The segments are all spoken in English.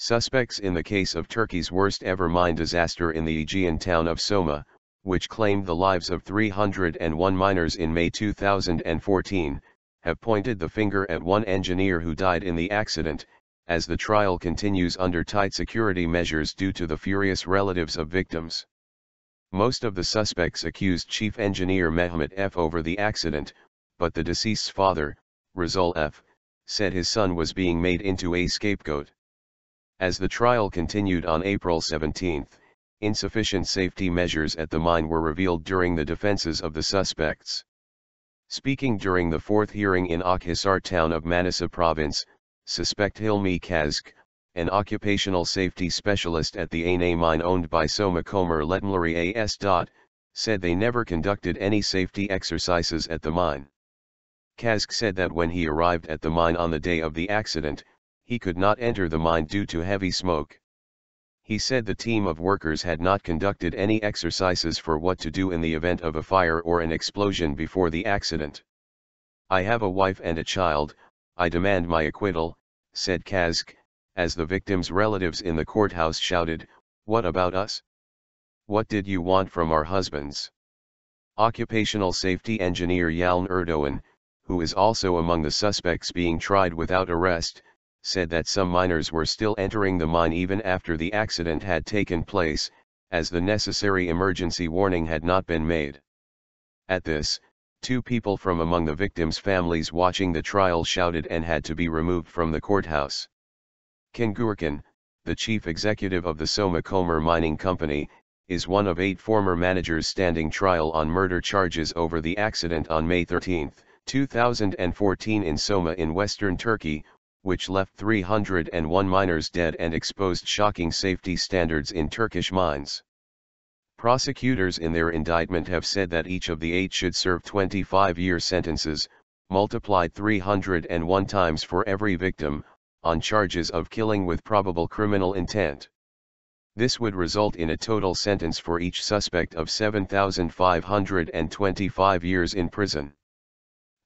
Suspects in the case of Turkey's worst ever mine disaster in the Aegean town of Soma, which claimed the lives of 301 miners in May 2014, have pointed the finger at one engineer who died in the accident, as the trial continues under tight security measures due to the furious relatives of victims. Most of the suspects accused Chief Engineer Mehmet Efe over the accident, but the deceased's father, Resul Efe, said his son was being made into a scapegoat. As the trial continued on April 17, insufficient safety measures at the mine were revealed during the defenses of the suspects. Speaking during the fourth hearing in Akhisar town of Manisa province, suspect Hilmi Kazık, an occupational safety specialist at the Eynez mine owned by Soma Kömür İşletmeleri A.Ş., said they never conducted any safety exercises at the mine. Kazık said that when he arrived at the mine on the day of the accident, he could not enter the mine due to heavy smoke. He said the team of workers had not conducted any exercises for what to do in the event of a fire or an explosion before the accident. "I have a wife and a child, I demand my acquittal," said Kazık, as the victims' relatives in the courthouse shouted, "What about us? What did you want from our husbands?" Occupational safety engineer Yalın Erdoğan, who is also among the suspects being tried without arrest, said that some miners were still entering the mine even after the accident had taken place, as the necessary emergency warning had not been made. At this, two people from among the victims' families watching the trial shouted and had to be removed from the courthouse. Can Gürkan, the chief executive of the Soma Kömür Mining Company, is one of 8 former managers standing trial on murder charges over the accident on May 13, 2014 in Soma in western Turkey, which left 301 miners dead and exposed shocking safety standards in Turkish mines. Prosecutors in their indictment have said that each of the 8 should serve 25-year sentences, multiplied 301 times for every victim, on charges of killing with probable criminal intent. This would result in a total sentence for each suspect of 7,525 years in prison.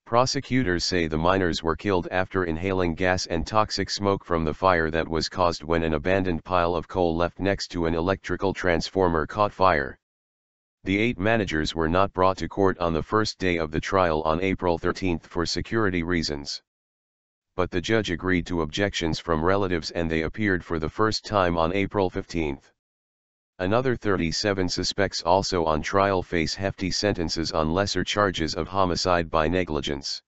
Prosecutors say the miners were killed after inhaling gas and toxic smoke from the fire that was caused when an abandoned pile of coal left next to an electrical transformer caught fire. The 8 managers were not brought to court on the first day of the trial on April 13 for security reasons. But the judge agreed to objections from relatives and they appeared for the first time on April 15. Another 37 suspects also on trial face hefty sentences on lesser charges of homicide by negligence.